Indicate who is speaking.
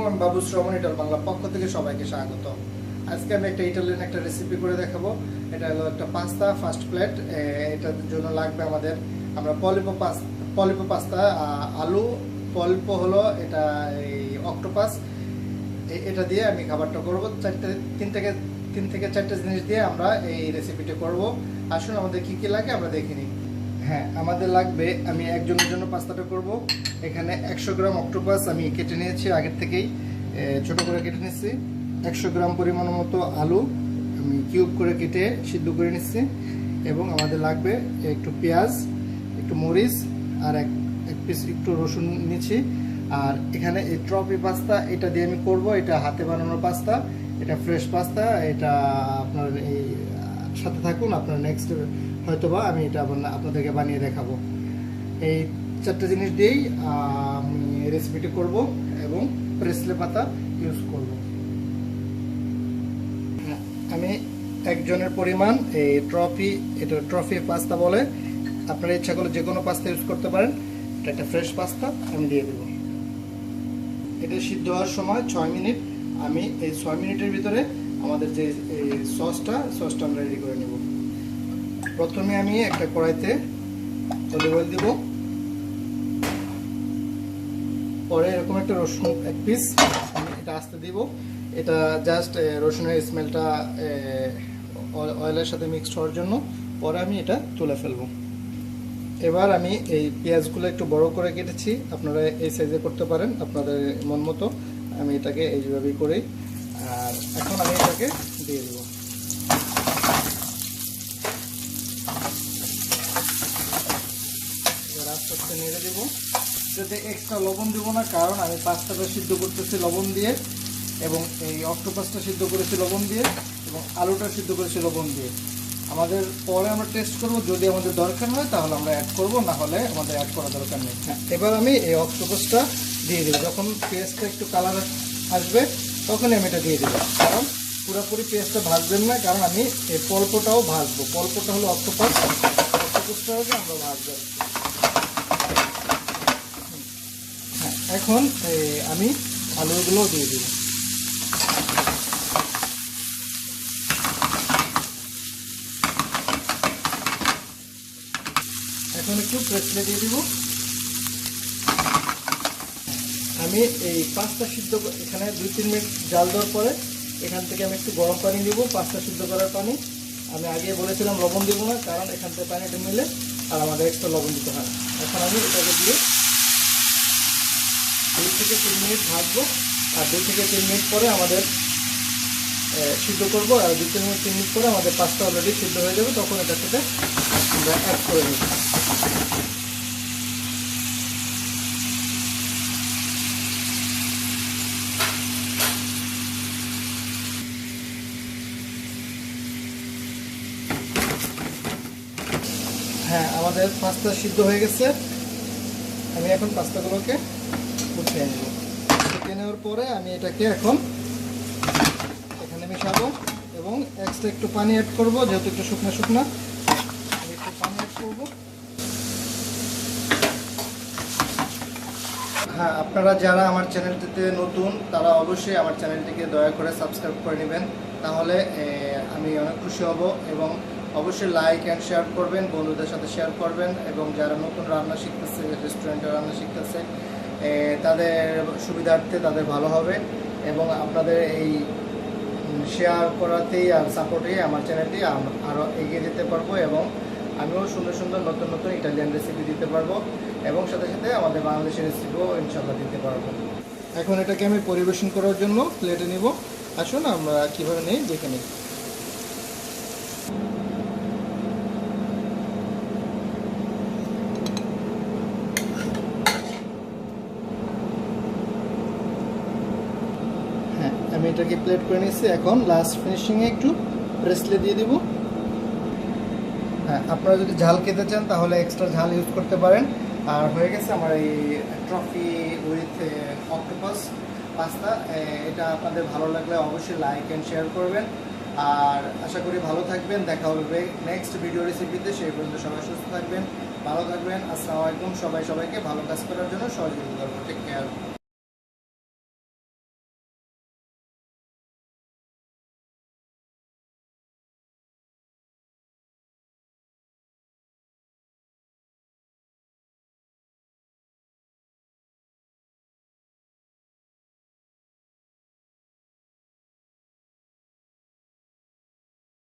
Speaker 1: আলাইকুম, আমি বাবু শ্রমণ ইটাল বাংলা পক্ষ থেকে সবাইকে স্বাগত। আজকে আমি একটা ইটালিয়ান একটা রেসিপি করে দেখাবো। এটা হলো একটা পাস্তা ফার্স্ট প্লেট। এটার জন্য লাগবে আমাদের আমরা পলিপো পাস্তা, আলু, পলিপো হলো এটা এই অক্টোপাস, এটা দিয়ে আমি খাবারটা করবো। তিন থেকে চারটে জিনিস দিয়ে আমরা এই রেসিপিটা করব। আসুন আমাদের কি কি লাগে আমরা দেখে নিই। হ্যাঁ, আমাদের লাগবে, আমি একজনের জন্য পাস্তাটা করব। এখানে 100 গ্রাম অক্টোপাস আমি কেটে নিয়েছি, আগের থেকেই ছোট করে কেটে নিচ্ছি। 100 গ্রাম পরিমাণ মতো আলু আমি কিউব করে কেটে সিদ্ধ করে নিচ্ছি। এবং আমাদের লাগবে একটু পেঁয়াজ, একটু মরিচ, আর এক পিস একটু রসুন নিচ্ছি। আর এখানে এই ট্রফি পাস্তা, এটা দিয়ে আমি করব। এটা হাতে বানানোর পাস্তা, এটা ফ্রেশ পাস্তা। এটা আপনার এই সাথে থাকুন, আপনার নেক্সট হয়তোবা আমি এটা আপনাদেরকে বানিয়ে দেখাবো। এই চারটে জিনিস দিয়েই আমি রেসিপিটি করব এবং প্রেসলে পাতা ইউজ করব। আমি একজনের পরিমাণ এই এটা ট্রফি পাস্তা বলে, আপনারা ইচ্ছা করলে যে কোনো পাস্তা ইউজ করতে পারেন। এটা একটা ফ্রেশ পাস্তা আমি দিয়ে দেব। এটা সিদ্ধ হওয়ার সময় 6 মিনিট, আমি এই 6 মিনিটের ভিতরে আমাদের যে সসটা আমরা রেডি করে নেব। প্রথমে আমি একটা কড়াইতে অলিভ অয়েল দিব, পরে এরকম একটা রসুন এক পিস আমি এটা আস্তে দিব। এটা জাস্ট রসুনের স্মেলটা অয়েলের সাথে মিক্সড হওয়ার জন্য। পরে আমি এটা তুলে ফেলবো। এবার আমি এই পেঁয়াজগুলো একটু বড় করে কেটেছি, আপনারা এই সাইজে করতে পারেন আপনাদের মন মতো। আমি এটাকে এইভাবেই করি। আর এখন আমি এটাকে দিয়ে দেবো। আস্তে আস্তে নেড়ে দেবো। যাতে এক্সট্রা লবণ দেবো না, কারণ আমি পাস্তাটা সিদ্ধ করতেছি লবণ দিয়ে, এবং এই অক্টোপাসটা সিদ্ধ করেছি লবণ দিয়ে, এবং আলুটা সিদ্ধ করেছি লবণ দিয়ে। আমাদের পরে আমরা টেস্ট করব, যদি আমাদের দরকার হয় তাহলে আমরা অ্যাড করব, না হলে আমাদের অ্যাড করা দরকার নেই। এবার আমি এই অক্টোপাসটা দিয়ে দেবো। যখন পেঁয়াজটা একটু কালার আসবে তখনই আমি এটা দিয়ে দেবো, কারণ পুরোপুরি পেঁয়াজটা ভাজবেন না, কারণ আমি এই পল্পটাও ভাজবো। পল্পটা হলো অক্টোপাসটাকে আমরা ভাজবো। হ্যাঁ, এখন আমি আলুগুলো দিয়ে দিব। এখন একটু প্রেসলে দিয়ে দিব। আমি এই পাস্তা সিদ্ধ এখানে 2-3 মিনিট জাল দেওয়ার পরে এখান থেকে আমি একটু গরম পানি দিব, পাস্তা সিদ্ধ করার পানি। আমি আগে বলেছিলাম লবণ দিব না, কারণ এখান থেকে পানিটা মিলে আর আমাদের একটু লবণ দিতে হয়। এখন আমি এটাকে দিয়ে 2 থেকে 3 মিনিট ভাজবো। আর 2 থেকে 3 মিনিট পরে আমাদের সিদ্ধ করবো। আর 2 থেকে 3 মিনিট পরে আমাদের পাস্তা অলরেডি সিদ্ধ হয়ে যাবে, তখন এটার সাথে আমরা অ্যাড করে নেব। হ্যাঁ, আমাদের পাস্তা সিদ্ধ হয়ে গেছে। আমি এখন পাস্তাগুলোকে উঠিয়ে নেব। উঠিয়ে নেওয়ার পরে আমি এটাকে এখন এখানে মিশাবো, এবং এক্সট্রা একটু পানি অ্যাড করবো, যেহেতু একটু শুকনো আমি একটু পানি অ্যাড করবো। হ্যাঁ, আপনারা যারা আমার চ্যানেলটিতে নতুন তারা অবশ্যই আমার চ্যানেলটিকে দয়া করে সাবস্ক্রাইব করে নেবেন, তাহলে আমি অনেক খুশি হব। এবং অবশ্যই লাইক অ্যান্ড শেয়ার করবেন, বন্ধুদের সাথে শেয়ার করবেন। এবং যারা নতুন রান্না শিখতেছে, রেস্টুরেন্টে রান্না শিখতেছে, তাদের সুবিধার্থে তাদের ভালো হবে। এবং আপনাদের এই শেয়ার করাতেই আর সাপোর্টেই আমার চ্যানেলটি আরও এগিয়ে যেতে পারবো, এবং আমিও সুন্দর সুন্দর নতুন নতুন ইটালিয়ান রেসিপি দিতে পারবো, এবং সাথে সাথে আমাদের বাংলাদেশের রেসিপিও ইনশাল্লাহ দিতে পারবো। এখন এটাকে আমি পরিবেশন করার জন্য প্লেটে নিব। আসুন আমরা কীভাবে নিই দেখে নিই। হ্যাঁ, আমি এটাকে প্লেট করে নিয়েছি। এখন লাস্ট ফিনিশিংয়ে একটু প্রেসলে দিয়ে দিব। হ্যাঁ, আপনারা যদি ঝাল খেতে চান তাহলে এক্সট্রা ঝাল ইউজ করতে পারেন। আর হয়ে গেছে আমার এই ট্রফি উইথ অক্টোপাস পাস্তা। এটা আপনাদের ভালো লাগলে অবশ্যই লাইক অ্যান্ড শেয়ার করবেন। আর আশা করি ভালো থাকবেন। দেখা হবে নেক্সট ভিডিও রেসিপিতে। সেই পর্যন্ত সবাই সুস্থ থাকবেন, ভালো থাকবেন। আসসালামু আলাইকুম। সবাইকে ভালো কাজ করার জন্য সহযোগিতা করবো। Take care.